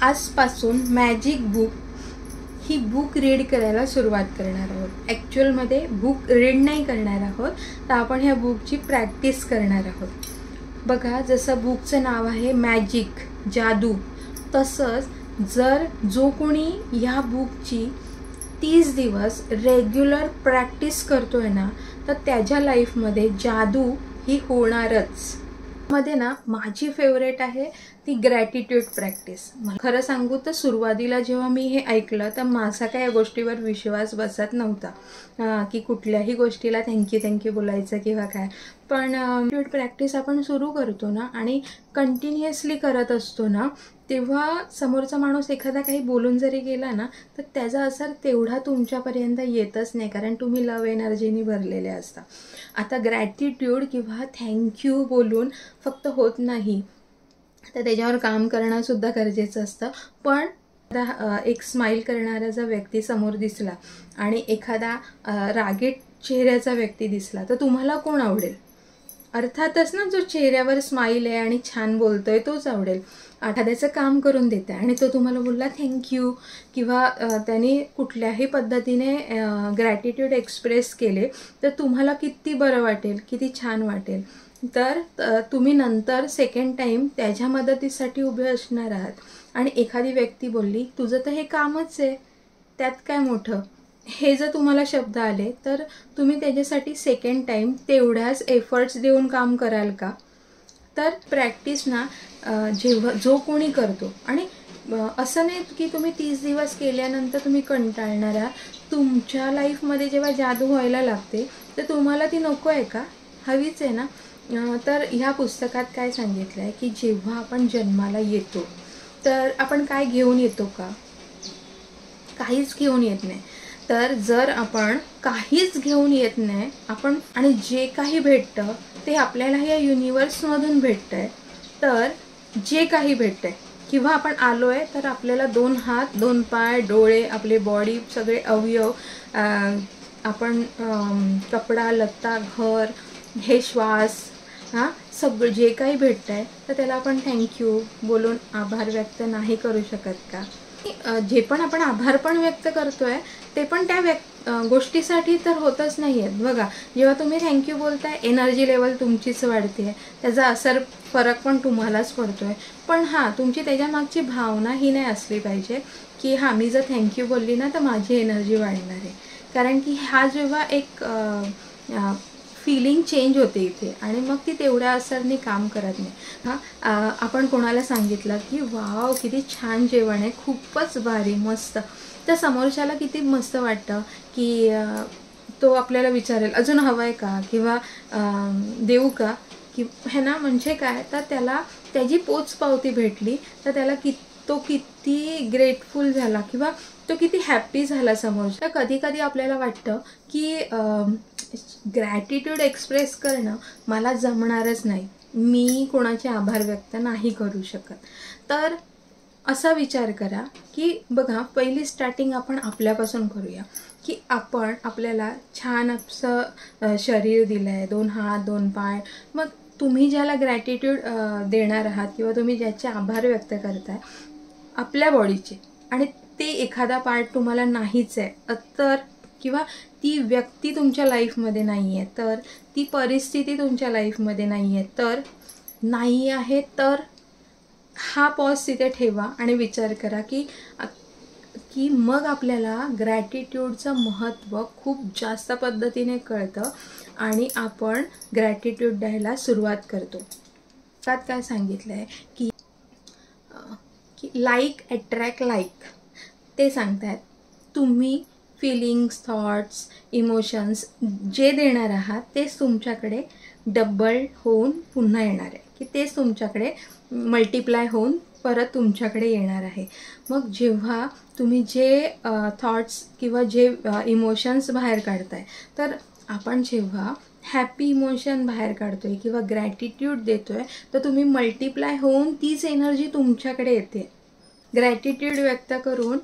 आजपासून magic book ही book read करायला सुरुवात करणार आहोत. ॲक्च्युअलमध्ये बुक रीड नाही करणार आहोत, तर आपण ह्या बुकची प्रॅक्टिस करणार आहोत. बघा, जसं बुकचं नाव आहे मॅजिक, जादू, तसंच जर जो कोणी ह्या बुकची 30 दिवस रेग्युलर प्रॅक्टिस करतोय ना, तर त्याच्या लाईफमध्ये जादू ही होणारच. मध्ये ना माझी फेवरेट आहे ती ग्रॅटिट्यूड प्रॅक्टिस. खरं सांगू तर सुरुवातीला जेव्हा मी हे ऐकलं तर माझा काय या गोष्टीवर विश्वास बसत नव्हता की कुठल्याही गोष्टीला थँक्यू बोलायचं किंवा काय. पण ग्रॅटिट्यूड प्रॅक्टिस आपण सुरू करतो ना आणि कंटिन्युअसली करत असतो ना, तेव्हा समोरचा माणूस एखादा काही बोलून जरी गेला ना, तर त्याचा असर तेवढा तुमच्यापर्यंत येतच नाही, कारण तुम्ही लव एनर्जीनी भरलेले असता. आता ग्रॅटिट्यूड किंवा थँक्यू बोलून फक्त होत नाही, तर त्याच्यावर काम करणंसुद्धा गरजेचं असतं. पण एक स्माईल करणारा जर व्यक्ती समोर दिसला आणि एखादा रागीट चेहऱ्याचा व्यक्ती दिसला, तर तुम्हाला कोण आवडेल? अर्थातच ना, जो चेहऱ्यावर स्माईल आहे आणि छान बोलतोय तोच आवडेल. एखाद्याचं काम करून देत आहे आणि तो तुम्हाला बोलला थँक्यू, किंवा त्याने कुठल्याही पद्धतीने ग्रॅटिट्यूड एक्सप्रेस केले, तर तुम्हाला किती बरं वाटेल, किती छान वाटेल. तर तुम्ही नंतर सेकंड टाईम त्याच्या मदतीसाठी उभे असणार आहात. आणि एखादी व्यक्ती बोलली तुझं तर हे कामच आहे, त्यात काय मोठं, हे जर तुम्हाला शब्द आले, तर तुम्ही त्याच्यासाठी सेकंड टाईम तेवढ्याच एफर्ट्स देऊन काम कराल का? तर प्रॅक्टिस ना जेव्हा जो कोणी करतो, आणि असं नाही की तुम्ही 30 दिवस केल्यानंतर तुम्ही कंटाळणार आहात. तुमच्या लाईफमध्ये जेव्हा जादू व्हायला लागते, तर तुम्हाला ती नको आहे का? हवीच आहे ना. तर ह्या पुस्तकात काय सांगितलं आहे की जेव्हा आपण जन्माला येतो, तर आपण काय घेऊन येतो का? काहीच घेऊन येत नाही. तर जर आपण काहीच घेऊन येत नाही, आपण आणि जे काही भेटतं ते आपल्याला या युनिवर्समधून भेटतं आहे, तर जे काही भेटतं आहे, किंवा आपण आलो आहे तर आपल्याला 2 हात, 2 पाय, डोळे, आपले बॉडी, सगळे अवयव, आपण कपडा लत्ता, घर, हे श्वास, सगळं जे काही भेटतं आहे, तर त्याला आपण थँक्यू बोलून आभार व्यक्त नाही करू शकत का? जे पण आपण आभार पण व्यक्त करतोय, ते पण त्या गोष्टीसाठी तर होतच नाही आहेत. बघा, जेव्हा तुम्ही थँक्यू बोलताय, एनर्जी लेवल तुमचीच वाढते आहे, त्याचा फरक पण तुम्हालाच पडतो आहे. पण तुमची त्याच्यामागची भावना ही नाही असली पाहिजे की मी जर थँक्यू बोलली ना, तर माझी एनर्जी वाढणार आहे. कारण की जेव्हा एक फीलिंग चेंज होते इथे, आणि मग ती तेवढ्या असरने काम करत नाही. आपण कोणाला सांगितलं की वाव किती छान जेवण आहे, खूपच भारी, मस्त, तर समोरच्याला किती मस्त वाटतं की तो आपल्याला विचारेल अजून हवं आहे का, किंवा देऊ का, की है ना. म्हणजे काय, तर त्याला त्याची पोचपावती भेटली, तर त्याला तो किती ग्रेटफुल झाला, किंवा तो किती हॅप्पी झाला समोरचा. कधी कधी आपल्याला वाटतं की ग्रॅटिट्यूड एक्सप्रेस करणं मला जमणारच नाही, मी कोणाचे आभार व्यक्त नाही करू शकत. तर असा विचार करा की बघा, पहिली स्टार्टिंग आपण आपल्यापासून करूया, की आपल्याला छान असं शरीर दिलं आहे, 2 हात, 2 पाय. मग तुम्ही ज्याला ग्रॅटिट्यूड देणार आहात, किंवा तुम्ही ज्याचे आभार व्यक्त करताय आपल्या बॉडीचे, आणि ते एखादा पार्ट तुम्हाला नाहीच आहे, तर किंवा ती व्यक्ती तुमच्या लाईफमध्ये नाही आहे, तर ती परिस्थिती तुमच्या लाईफमध्ये नाही आहे, तर पॉज तिथे ठेवा आणि विचार करा की मग आपल्याला ग्रॅटिट्यूडचं महत्त्व खूप जास्त पद्धतीने कळतं आणि आपण ग्रॅटिट्यूड द्यायला सुरुवात करतो. त्यात काय सांगितलं आहे की लाईक अट्रॅक्ट लाईक. ते सांगतात तुम्ही फीलिंग्स, थॉट्स, इमोशन्स जे देणार आहात तेच तुमच्याकडे डबल होऊन पुन्हा येणार आहे, की तेच तुमच्याकडे मल्टिप्लाय होऊन परत तुमच्याकडे येणार आहे. मग जेव्हा तुम्ही जे थॉट्स किंवा जे इमोशन्स बाहेर काढताय, तर आपण जेव्हा हॅपी इमोशन बाहेर काढतोय किंवा ग्रॅटिट्यूड देतोय, तर तुम्ही मल्टिप्लाय होऊन तीच एनर्जी तुमच्याकडे येते. ग्रॅटिट्यूड व्यक्त करून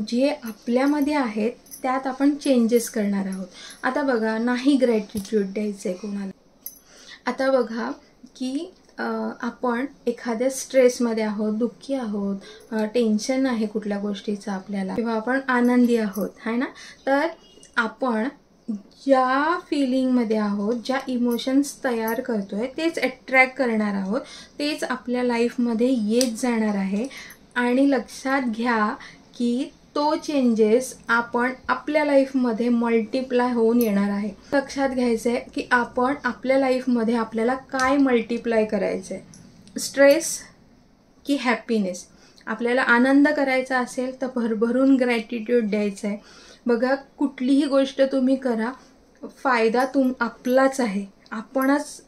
जे आपल्यामध्ये आहेत त्यात आपण चेंजेस करणार आहोत. आता बघा, नाही ग्रॅटिट्यूड द्यायचं आहे कोणाला. आता बघा की आपण एखाद्या स्ट्रेसमध्ये आहोत, दुःखी आहोत, टेन्शन आहे कुठल्या गोष्टीचं आपल्याला, किंवा आपण आनंदी आहोत, है ना, तर आपण ज्या फिलिंगमध्ये आहोत, ज्या इमोशन्स तयार करतोय तेच अट्रॅक्ट करणार आहोत, तेच आपल्या लाईफमध्ये येत जाणार आहे. आणि लक्षात घ्या की तो चेंजेस आपण आपल्या लाईफमध्ये मल्टिप्लाय होऊन येणार आहे. लक्षात घ्यायचं आहे की आपण आपल्या लाईफमध्ये आपल्याला काय मल्टिप्लाय करायचं आहे, स्ट्रेस की हॅपीनेस. आपल्याला आनंद करायचा असेल तर भरभरून ग्रॅटिट्यूड द्यायचं आहे. बघा, कुठलीही गोष्ट तुम्ही करा, फायदा आपलाच आहे. आपणच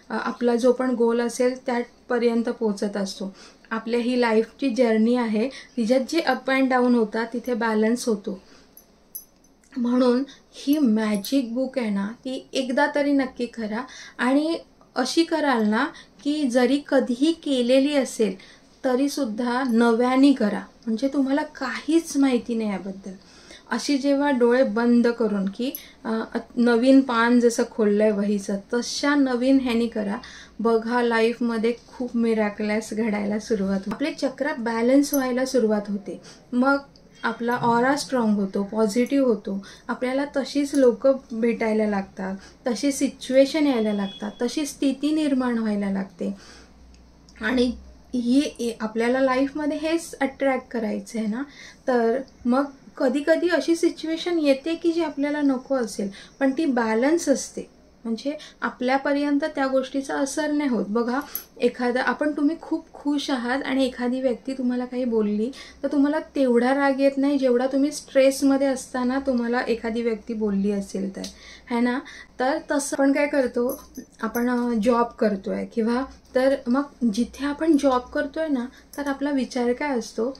आपला जो पण गोल असेल त्यापर्यंत पोचत असतो. आपल्या ही लाईफची जर्नी आहे, तिच्यात जे अप अँड डाऊन होतात तिथे बॅलन्स होतो. म्हणून ही मॅजिक बुक आहे ना, ती एकदा तरी नक्की करा. आणि अशी कराल ना की जरी कधीही केलेली असेल तरीसुद्धा नव्याने करा, म्हणजे तुम्हाला काहीच माहिती नाही याबद्दल. अशी जेव्हा डोळे बंद करून की नवीन पान जसं खोललंय वहीचं, तशा नवीन ह्यानी करा. बघा, लाईफमध्ये खूप मिरॅकल्स घडायला सुरुवात होते. आपले चक्र बॅलन्स व्हायला सुरुवात होते. मग आपला ऑरा स्ट्रॉंग होतो, पॉझिटिव्ह होतो. आपल्याला तशीच लोक भेटायला लागतात, तशी सिच्युएशन यायला लागतात, तशी स्थिती निर्माण व्हायला लागते. आणि ही आपल्याला लाईफमध्ये हेच अट्रॅक्ट करायचं आहे ना. तर मग कधी कधी अशी सिच्युएशन येते की जी आपल्याला नको असेल, पण ती बॅलन्स असते, म्हणजे आपल्यापर्यंत त्या गोष्टीचा असर नाही होत. बघा, तुम्ही खूप खुश आहात आणि एखादी व्यक्ती तुम्हाला काही बोलली तर तुम्हाला तेवढा राग येत नाही जेवढा तुम्ही स्ट्रेसमध्ये असताना तुम्हाला एखादी व्यक्ती बोलली असेल तर, है ना. तर तसं आपण काय करतो, आपण जॉब करतोय किंवा तर मग जिथे आपण जॉब करतोय ना, तर आपला विचार काय असतो,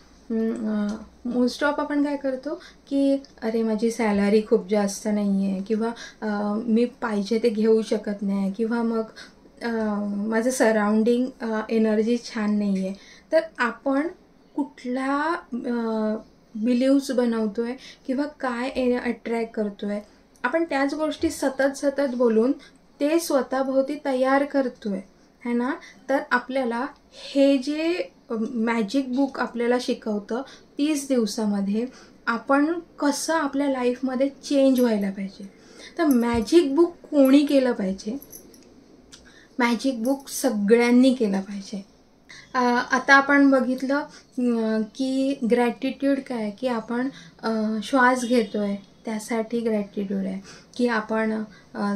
मोस्ट ऑफ आपण काय करतो की अरे माझी सॅलरी खूप जास्त नाही आहे, किंवा मी पाहिजे ते घेऊ शकत नाही, किंवा मग माझं सराउंडिंग एनर्जी छान नाही आहे. तर आपण कुठला बिलीव्स बनवतोय किंवा काय अट्रॅक्ट करतोय, आपण त्याच गोष्टी सतत बोलून ते स्वतःभोवती तयार करतोय, है ना. तर आपल्याला हे जे मॅजिक बुक आपल्याला शिकवतं 30 दिवसामध्ये आपण कसं आपल्या लाईफमध्ये चेंज व्हायला पाहिजे. तर मॅजिक बुक कोणी केलं पाहिजे? मॅजिक बुक सगळ्यांनी केलं पाहिजे. आता आपण बघितलं की ग्रॅटिट्यूड काय, की आपण श्वास घेतोय त्यासाठी ग्रॅटिट्यूड आहे, की आपण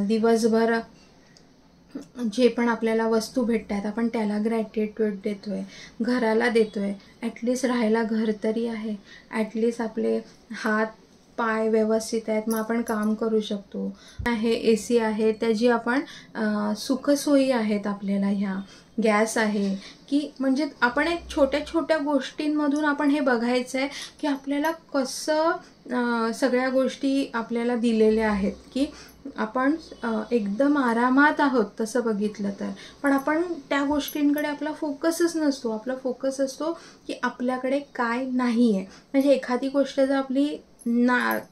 दिवसभर जे पण आपल्याला वस्तू भेटतात आपण त्याला ग्रॅटिट्यूड देतोय, घराला देतोय, ॲटलिस्ट राहायला घर तरी आहे, ॲटलिस्ट आपले हात पाय व्यवस्थित आहेत, मग आपण काम करू शकतो, आहे AC आहे, त्याची आपण सुखसोयी आहेत आपल्याला, ह्या गॅस आहे, की म्हणजे आपण एक छोट्या छोट्या गोष्टींमधून आपण हे बघायचं आहे की आपल्याला कसं सगळ्या गोष्टी आपल्याला दिलेल्या आहेत, की आपण एकदम आरामात आहोत तसं बघितलं तर. पण आपण त्या गोष्टींकडे आपला फोकसच नसतो. आपला फोकस असतो की आपल्याकडे काय नाही आहे. म्हणजे एखादी गोष्ट जर आपली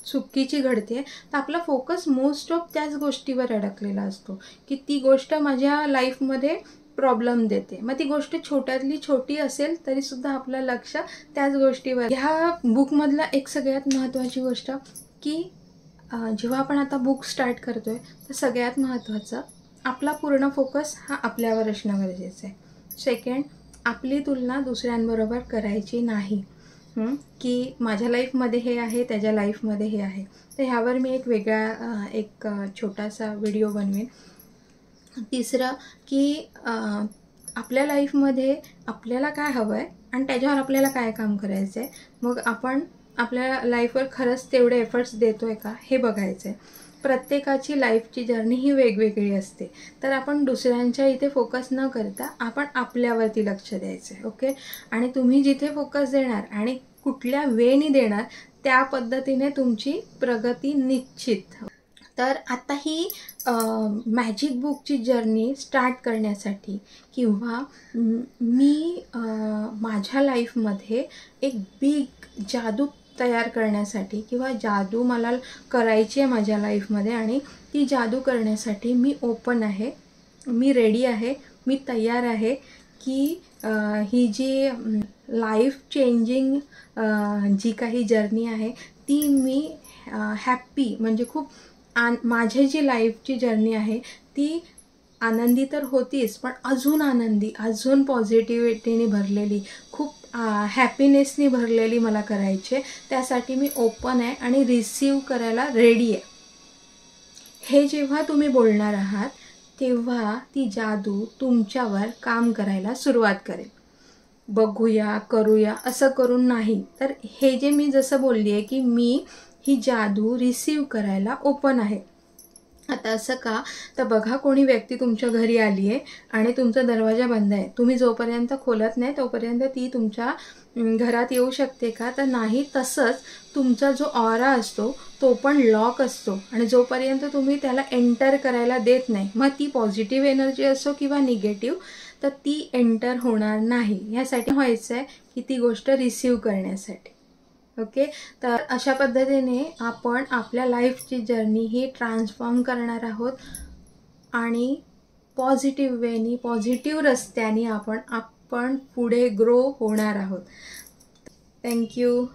चुकीची घडते तर आपला फोकस मोस्ट ऑफ त्याच गोष्टीवर अडकलेला असतो की ती गोष्ट माझ्या लाईफमध्ये प्रॉब्लेम देते. मग ती गोष्ट छोट्यातली छोटी असेल तरी सुद्धा आपलं लक्ष त्याच गोष्टीवर. ह्या बुकमधला एक सगळ्यात महत्त्वाची गोष्ट की जेव्हा आपण आता बुक स्टार्ट करतोय तर सगळ्यात महत्त्वाचं आपला पूर्ण फोकस हा आपल्यावर असणं गरजेचं आहे. सेकंड, आपली तुलना दुसऱ्यांबरोबर करायची नाही, की माझ्या लाईफमध्ये हे आहे, त्याच्या लाईफमध्ये हे आहे. तर ह्यावर मी एक वेगळा एक छोटासा व्हिडिओ बनवेन. तिसरं की आपल्या लाईफमध्ये आपल्याला काय हवं आहे आणि त्याच्यावर आपल्याला काय काम करायचं आहे, मग आपण आपल्या लाईफवर खरंच तेवढे एफर्ट्स देतोय का हे बघायचं आहे. प्रत्येकाची लाईफची जर्नी ही वेगवेगळी असते, तर आपण दुसऱ्यांच्या इथे फोकस न करता आपण आपल्यावरती लक्ष द्यायचं आहे. ओके. आणि तुम्ही जिथे फोकस देणार आणि कुठल्या वेळेने देणार त्या पद्धतीने तुमची प्रगती निश्चित. तर आता ही मॅजिक बुकची जर्नी स्टार्ट करण्यासाठी किंवा मी माझ्या लाईफमध्ये एक बिग जादू तयार करण्यासाठी किंवा जादू मला करायची आहे माझ्या लाईफमध्ये आणि ती जादू करण्यासाठी मी ओपन आहे, मी रेडी आहे. मी तयार आहे की ही जी लाईफ चेंजिंग जी काही जर्नी आहे ती मी हॅप्पी म्हणजे खूप माझी जी लाईफची जर्नी आहे ती आनंदी तर होतीच, पण अजून आनंदी, अजून पॉझिटिव्हिटीने भरलेली, खूप हॅपीनेसनी भरलेली मला करायचे. त्यासाठी मी ओपन आहे आणि रिसीव करायला रेडी आहे. हे जेव्हा तुम्ही बोलणार आहात तेव्हा ती जादू तुमच्यावर काम करायला सुरुवात करेल. बघूया, करूया असं करून नाही, तर हे जे मी जसं बोलली आहे की मी ही जादू रिसीव करायला ओपन आहे. आता असं का, तर बघा कोणी व्यक्ती तुमच्या घरी आली आहे आणि तुमचा दरवाजा बंद आहे, तुम्ही जोपर्यंत खोलत नाही तोपर्यंत ती तुमच्या घरात येऊ शकते का? तर नाही. तसंच तुमचा जो ऑरा असतो तो पण लॉक असतो आणि जोपर्यंत तुम्ही त्याला एंटर करायला देत नाही, मग ती पॉझिटिव्ह एनर्जी असो किंवा निगेटिव्ह, तर ती एंटर होणार नाही. ह्यासाठी व्हायचं आहे की ती गोष्ट रिसीव करण्यासाठी. ओके, तर अशा पद्धतीने आपण आपल्या लाईफची जर्नी ही ट्रान्सफॉर्म करणार आहोत आणि पॉझिटिव्ह वेनी, पॉझिटिव्ह रस्त्याने आपण पुढे ग्रो होणार आहोत. थँक्यू.